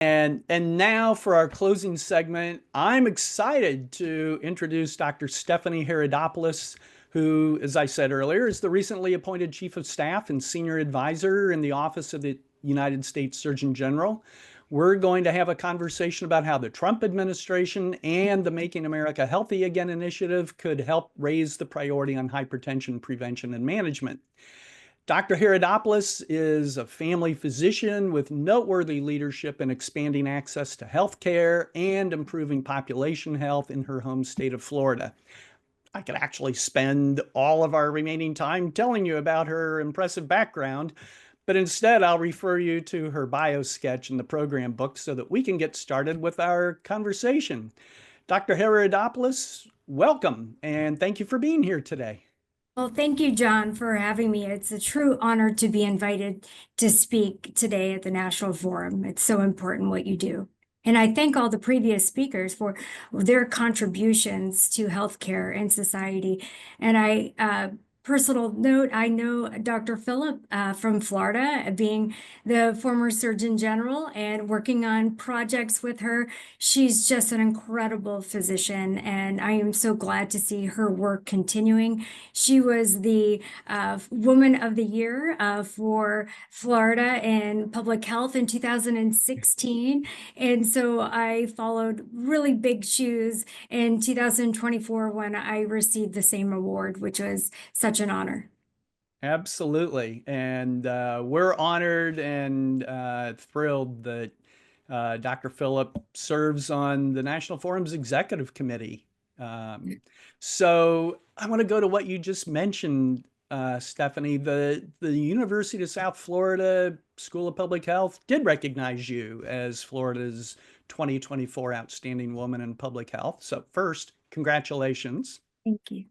And now for our closing segment, I'm excited to introduce Dr. Stephanie Haridopolos, who, as I said earlier, is the recently appointed Chief of Staff and Senior Advisor in the Office of the United States Surgeon General. We're going to have a conversation about how the Trump administration and the Making America Healthy Again initiative could help raise the priority on hypertension prevention and management. Dr. Haridopolos is a family physician with noteworthy leadership in expanding access to health care and improving population health in her home state of Florida. I could actually spend all of our remaining time telling you about her impressive background, but instead I'll refer you to her bio sketch in the program book so that we can get started with our conversation. Dr. Haridopolos, welcome, and thank you for being here today. Well, thank you, John, for having me. It's a true honor to be invited to speak today at the National Forum. It's so important what you do. And I thank all the previous speakers for their contributions to healthcare and society. And personal note, I know Dr. Phillip from Florida, being the former Surgeon General and working on projects with her. She's just an incredible physician, and I am so glad to see her work continuing. She was the Woman of the Year for Florida in public health in 2016. And so I followed really big shoes in 2024 when I received the same award, which was such an honor. Absolutely. And we're honored and thrilled that Dr. Phillip serves on the National Forum's Executive Committee. So I want to go to what you just mentioned, Stephanie. The University of South Florida School of Public Health did recognize you as Florida's 2024 Outstanding Woman in Public Health. So first, congratulations. Thank you.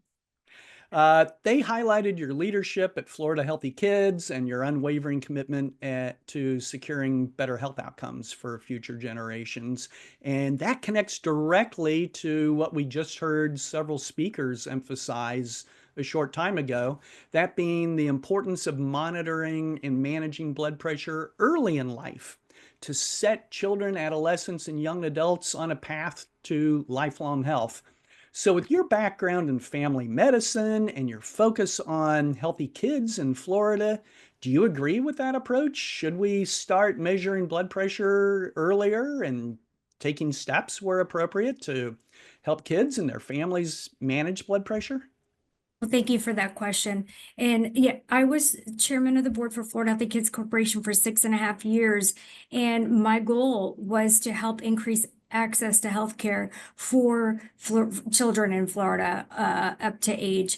They highlighted your leadership at Florida Healthy Kids and your unwavering commitment to securing better health outcomes for future generations. And that connects directly to what we just heard several speakers emphasize a short time ago, that being the importance of monitoring and managing blood pressure early in life to set children, adolescents, and young adults on a path to lifelong health. So, with your background in family medicine and your focus on healthy kids in Florida, do you agree with that approach? Should we start measuring blood pressure earlier and taking steps where appropriate to help kids and their families manage blood pressure? Well, thank you for that question. And yeah, I was chairman of the board for Florida Healthy Kids Corporation for 6.5 years. And my goal was to help increase access to healthcare for children in Florida up to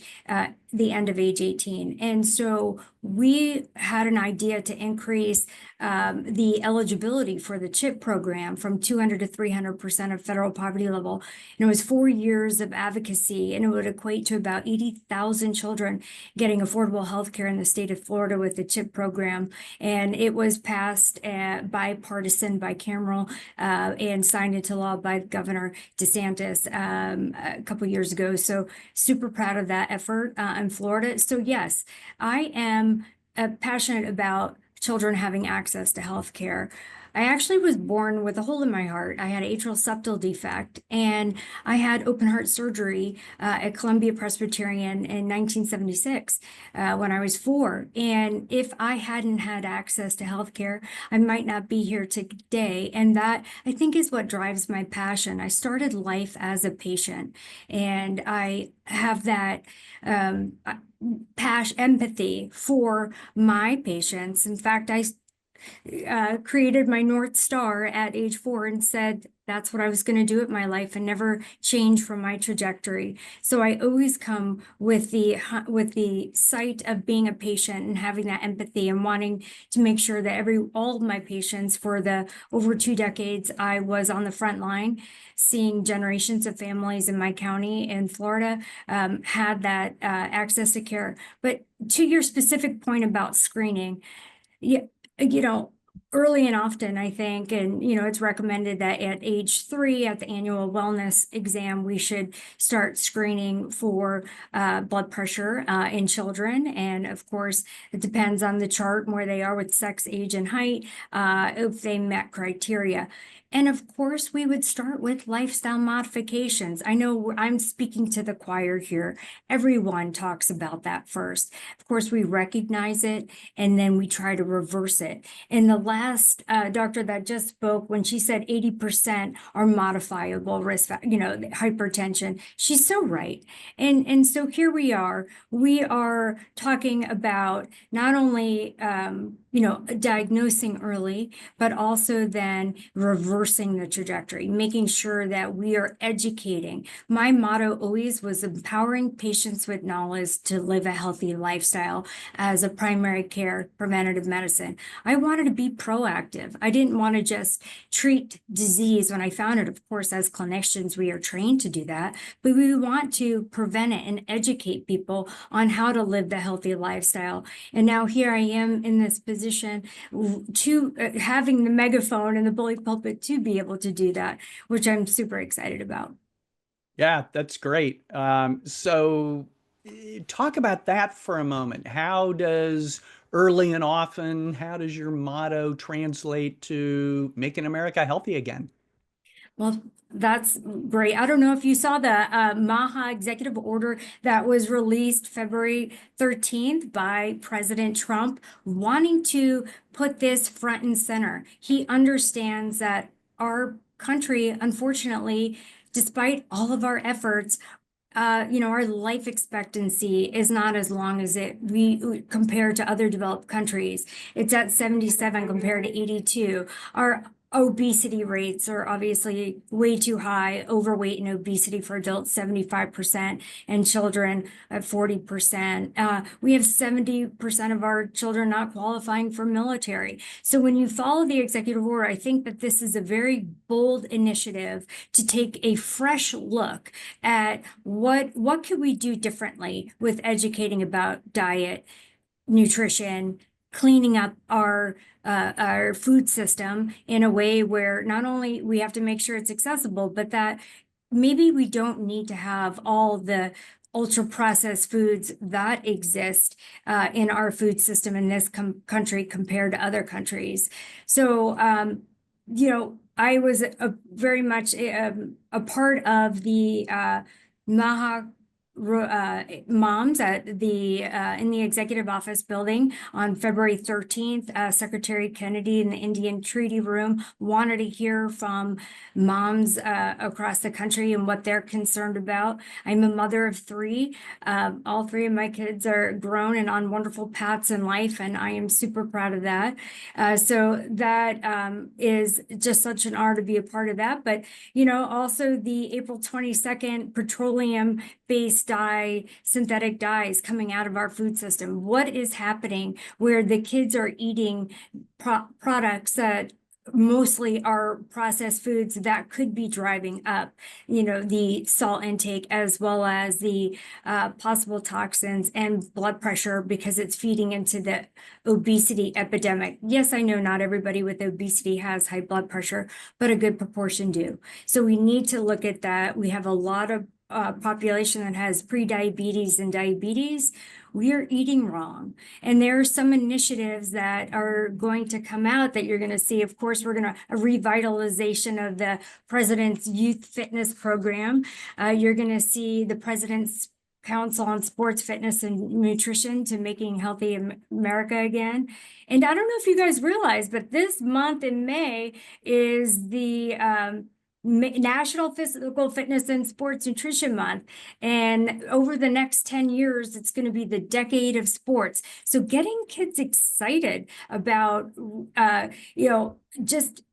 the end of age 18. And so we had an idea to increase the eligibility for the CHIP program from 200 to 300% of federal poverty level. And it was 4 years of advocacy, and it would equate to about 80,000 children getting affordable health care in the state of Florida with the CHIP program. And it was passed bipartisan, bicameral, and signed into law by Governor DeSantis a couple years ago. So super proud of that effort in Florida. So yes, I am passionate about children having access to health care. I actually was born with a hole in my heart. I had atrial septal defect, and I had open heart surgery at Columbia Presbyterian in 1976 when I was 4. And if I hadn't had access to healthcare, I might not be here today. And that, I think, is what drives my passion. I started life as a patient, and I have that empathy for my patients. In fact, I created my North Star at age 4 and said that's what I was going to do with my life and never change from my trajectory. So I always come with the sight of being a patient and having that empathy and wanting to make sure that all of my patients, for the over 2 decades I was on the front line, seeing generations of families in my county in Florida, had that access to care. But to your specific point about screening, yeah, early and often, I think, and it's recommended that at age 3, at the annual wellness exam, we should start screening for blood pressure in children. And of course, it depends on the chart and where they are with sex, age, and height, if they met criteria. And of course, we would start with lifestyle modifications. I know I'm speaking to the choir here. Everyone talks about that first. Of course, we recognize it and then we try to reverse it. And the last doctor that just spoke, when she said 80% are modifiable risk, hypertension, she's so right. And so here we are talking about not only diagnosing early, but also then reversing the trajectory, making sure that we are educating. My motto always was empowering patients with knowledge to live a healthy lifestyle as a primary care preventative medicine. I wanted to be proactive. I didn't want to just treat disease when I found it. Of course, as clinicians, we are trained to do that, but we want to prevent it and educate people on how to live the healthy lifestyle. And now here I am in this position to having the megaphone and the bully pulpit to be able to do that, which I'm super excited about. Yeah, that's great. So talk about that for a moment. How does early and often, how does your motto translate to making America healthy again? Well, that's great. I don't know if you saw the MAHA executive order that was released February 13th by President Trump, wanting to put this front and center. He understands that our country, unfortunately, despite all of our efforts, our life expectancy is not as long as we compared to other developed countries. It's at 77 compared to 82. Our obesity rates are obviously way too high. Overweight and obesity for adults, 75%, and children at 40%. We have 70% of our children not qualifying for military. So when you follow the executive order, I think that this is a very bold initiative to take a fresh look at what could we do differently with educating about diet, nutrition, cleaning up our food system in a way where not only we have to make sure it's accessible, but that maybe we don't need to have all the ultra processed foods that exist in our food system in this country compared to other countries. So, I was very much a part of the MAHA moms at the in the executive office building on February 13th. Secretary Kennedy in the Indian Treaty Room wanted to hear from moms across the country and what they're concerned about. I'm a mother of 3. All 3 of my kids are grown and on wonderful paths in life, and I am super proud of that. So that is just such an honor to be a part of that. But, also the April 22nd petroleum-based synthetic dyes coming out of our food system. What is happening where the kids are eating products that mostly are processed foods that could be driving up, the salt intake as well as the possible toxins and blood pressure because it's feeding into the obesity epidemic. Yes, I know not everybody with obesity has high blood pressure, but a good proportion do. So we need to look at that. We have a lot of population that has pre-diabetes and diabetes. We are eating wrong. And there are some initiatives that are going to come out that you're going to see. Of course, we're going to a revitalization of the President's Youth Fitness Program. You're going to see the President's Council on Sports, Fitness, and Nutrition to Making Healthy America Again. And I don't know if you guys realize, but this month in May is the National Physical Fitness and Sports Nutrition Month. And over the next 10 years, it's going to be the decade of sports. So getting kids excited about, just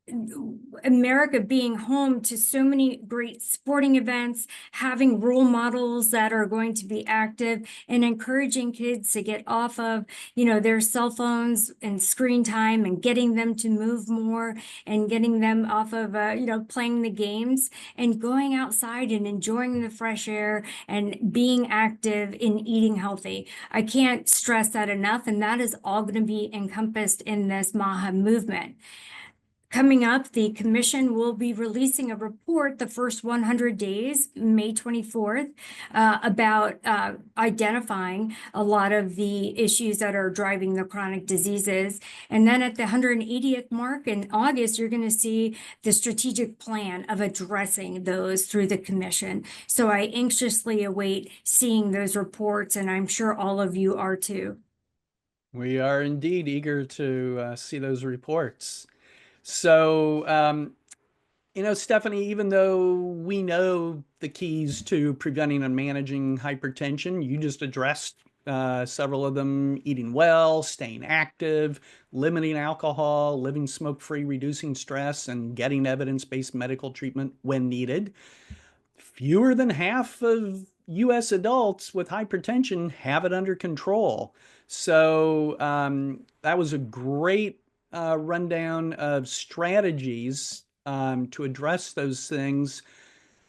America being home to so many great sporting events, having role models that are going to be active, and encouraging kids to get off of, their cell phones and screen time, and getting them to move more, and getting them off of, playing the games, and going outside and enjoying the fresh air and being active in eating healthy. I can't stress that enough, and that is all going to be encompassed in this MAHA movement. Coming up, the commission will be releasing a report the first 100 days, May 24th, about identifying a lot of the issues that are driving the chronic diseases. And then at the 180th mark in August, you're going to see the strategic plan of addressing those through the commission. So I anxiously await seeing those reports, and I'm sure all of you are too. We are indeed eager to see those reports. So, Stephanie, even though we know the keys to preventing and managing hypertension, you just addressed several of them: eating well, staying active, limiting alcohol, living smoke-free, reducing stress, and getting evidence-based medical treatment when needed. Fewer than half of US adults with hypertension have it under control. So that was a great rundown of strategies to address those things.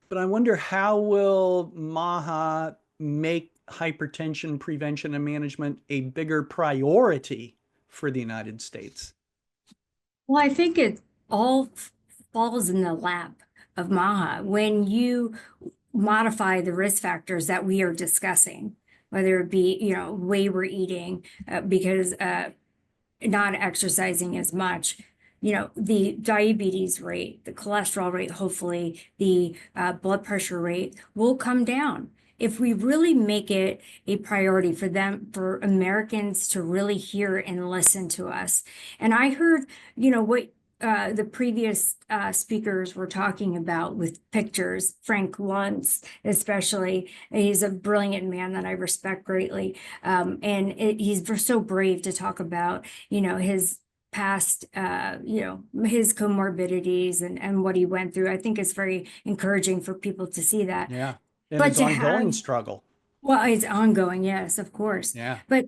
But I wonder, how will MAHA make hypertension prevention and management a bigger priority for the United States? Well, I think it all falls in the lap of MAHA when you modify the risk factors that we are discussing, whether it be, way we're eating, because not exercising as much, the diabetes rate, the cholesterol rate, hopefully the blood pressure rate will come down. If we really make it a priority for Americans to really hear and listen to us. And I heard, what the previous speakers were talking about with pictures, Frank Luntz especially. He's a brilliant man that I respect greatly. And he's so brave to talk about, his past, his comorbidities and what he went through. I think it's very encouraging for people to see that. Yeah. And But his to ongoing have struggle. Well, it's ongoing, yes, of course. Yeah. But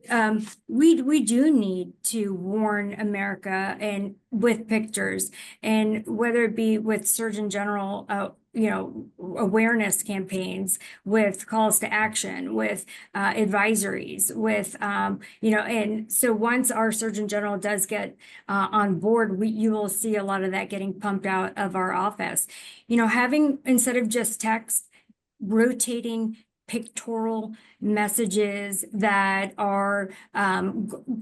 we do need to warn America, and with pictures, and whether it be with Surgeon General, awareness campaigns, with calls to action, with advisories, with and so once our Surgeon General does get on board, you will see a lot of that getting pumped out of our office. Having, instead of just text, rotating pictorial messages that are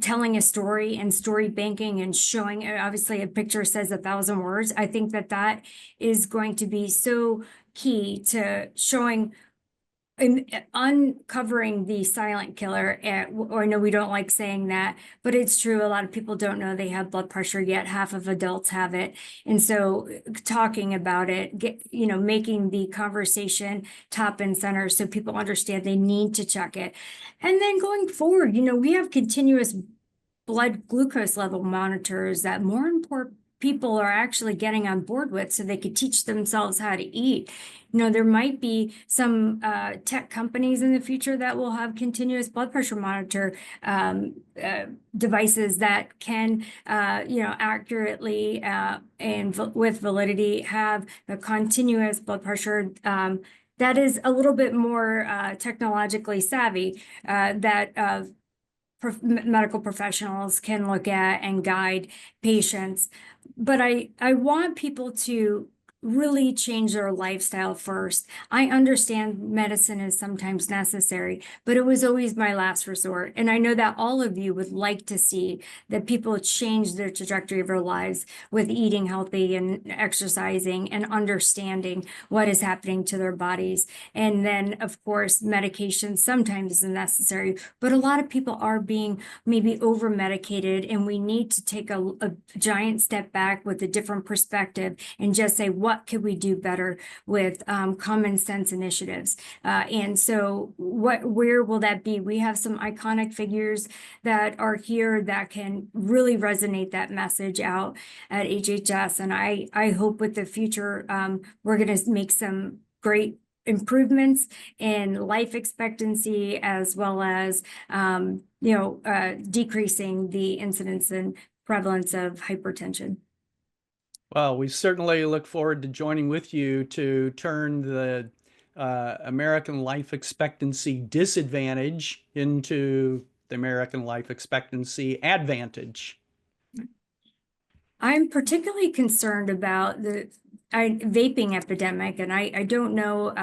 telling a story, and story banking, and showing, obviously a picture says 1,000 words. I think that is going to be so key to showing and uncovering the silent killer. Or I know we don't like saying that, but it's true. A lot of people don't know they have blood pressure yet. Half of adults have it. And so talking about it, making the conversation top and center so people understand they need to check it. And then going forward, we have continuous blood glucose level monitors that more and more people are actually getting on board with, so they could teach themselves how to eat. There might be some tech companies in the future that will have continuous blood pressure monitor devices that can, accurately and with validity have the continuous blood pressure that is a little bit more technologically savvy, that medical professionals can look at and guide patients. But I want people to really change their lifestyle first. I understand medicine is sometimes necessary, but it was always my last resort. And I know that all of you would like to see that people change their trajectory of their lives with eating healthy and exercising and understanding what is happening to their bodies. And then, of course, medication sometimes is necessary, but a lot of people are being maybe over medicated, and we need to take a giant step back with a different perspective and just say, what what could we do better with common sense initiatives. And so where will that be? We have some iconic figures that are here that can really resonate that message out at HHS. And I hope with the future, we're going to make some great improvements in life expectancy, as well as, decreasing the incidence and prevalence of hypertension. Well, we certainly look forward to joining with you to turn the American life expectancy disadvantage into the American life expectancy advantage. I'm particularly concerned about the vaping epidemic, and I don't know,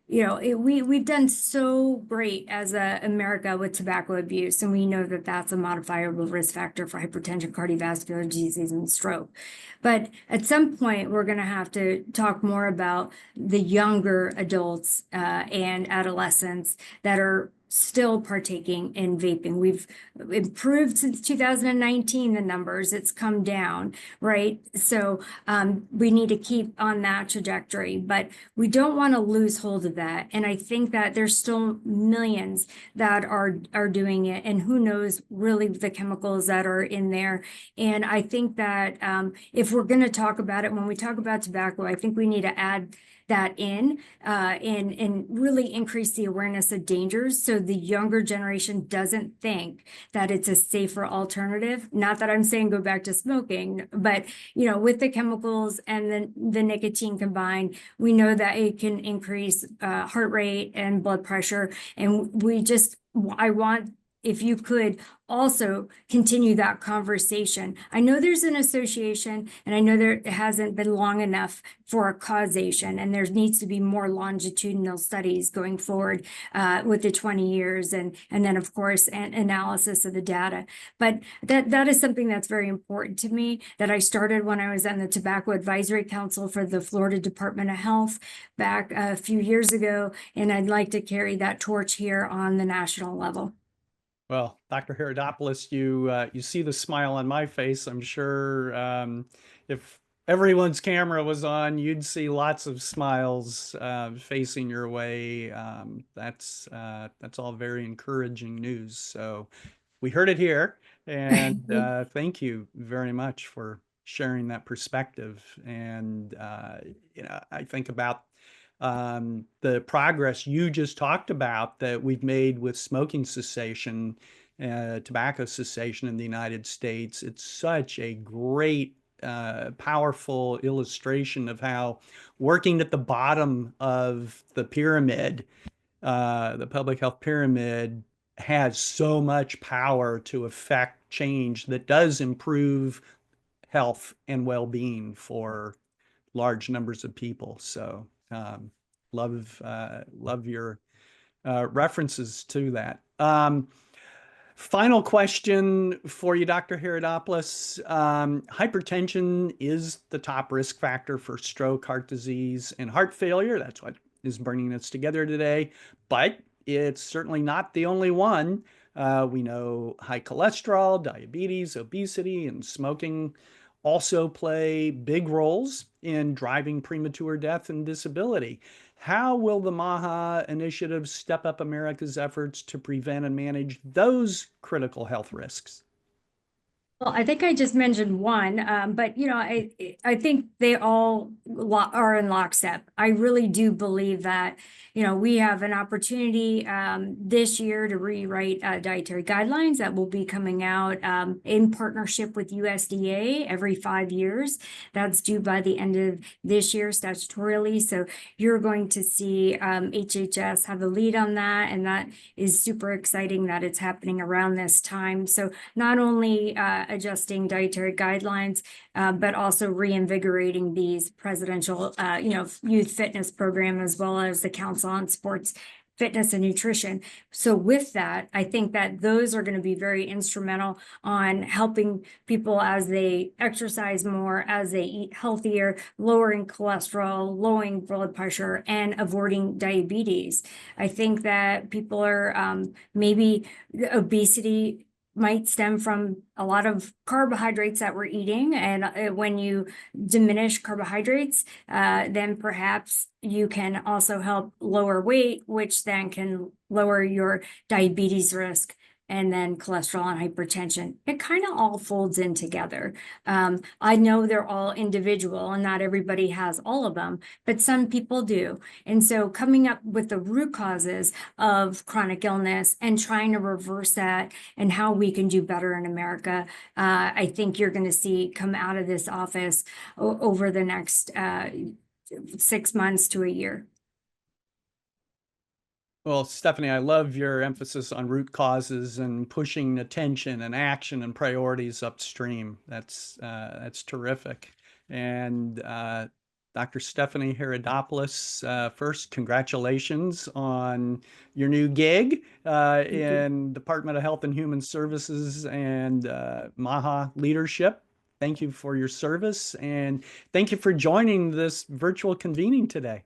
we've done so great as America with tobacco abuse, and we know that that's a modifiable risk factor for hypertension, cardiovascular disease, and stroke. But at some point, we're going to have to talk more about the younger adults and adolescents that are still partaking in vaping. We've improved since 2019, the numbers, it's come down, right? So we need to keep on that trajectory, but we don't want to lose hold of that. And I think that there's still millions that are doing it, and who knows really the chemicals that are in there. And I think that if we're going to talk about it, when we talk about tobacco, I think we need to add that in and really increase the awareness of dangers, so the younger generation doesn't think that it's a safer alternative. Not that I'm saying go back to smoking, but with the chemicals and the nicotine combined, we know that it can increase heart rate and blood pressure. And I want, if you could also continue that conversation. I know there's an association, and I know there hasn't been long enough for a causation, and there needs to be more longitudinal studies going forward with the 20 years, and then of course an analysis of the data. But that is something that's very important to me, that I started when I was on the Tobacco Advisory Council for the Florida Department of Health back a few years ago, and I'd like to carry that torch here on the national level. Well, Dr. Haridopolos, you see the smile on my face. I'm sure if everyone's camera was on, you'd see lots of smiles facing your way. That's all very encouraging news. So we heard it here, and thank you very much for sharing that perspective. And I think about the progress you just talked about that we've made with smoking cessation, tobacco cessation in the United States. It's such a great, powerful illustration of how working at the bottom of the pyramid, the public health pyramid, has so much power to affect change that does improve health and well-being for large numbers of people. So love your references to that. Final question for you, Dr. Haridopolos. Hypertension is the top risk factor for stroke, heart disease, and heart failure. That's what is bringing us together today. But it's certainly not the only one. We know high cholesterol, diabetes, obesity, and smoking also play big roles in driving premature death and disability. How will the MAHA initiative step up America's efforts to prevent and manage those critical health risks? Well, I think I just mentioned one, but I think they all are in lockstep. I really do believe that we have an opportunity this year to rewrite dietary guidelines that will be coming out in partnership with USDA every 5 years. That's due by the end of this year statutorily. So you're going to see HHS have a lead on that, and that is super exciting that it's happening around this time. So not only adjusting dietary guidelines, but also reinvigorating these presidential, youth fitness program, as well as the Council on Sports Fitness and Nutrition. So with that, I think that those are going to be very instrumental on helping people as they exercise more, as they eat healthier, lowering cholesterol, lowering blood pressure, and avoiding diabetes. I think that people are maybe obesity might stem from a lot of carbohydrates that we're eating. And when you diminish carbohydrates, then perhaps you can also help lower weight, which then can lower your diabetes risk, and then cholesterol and hypertension. It kind of all folds in together. I know they're all individual and not everybody has all of them, but some people do. And so coming up with the root causes of chronic illness and trying to reverse that and how we can do better in America, I think you're going to see come out of this office over the next 6 months to a year. Well, Stephanie, I love your emphasis on root causes and pushing attention and action and priorities upstream. That's terrific. And Dr. Stephanie Haridopolos, first, congratulations on your new gig in Department of Health and Human Services and MAHA leadership. Thank you for your service, and thank you for joining this virtual convening today.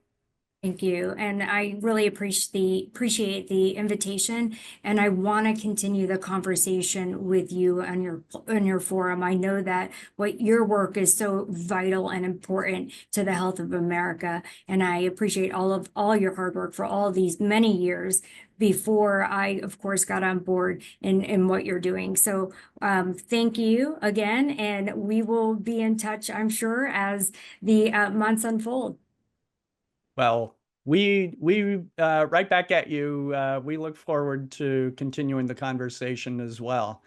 Thank you. And I really appreciate the invitation. And I want to continue the conversation with you on your forum. I know that what your work is so vital and important to the health of America. And I appreciate all your hard work for all these many years before I, of course, got on board in what you're doing. So thank you again. And we will be in touch, I'm sure, as the months unfold. Well, we right back at you. We look forward to continuing the conversation as well.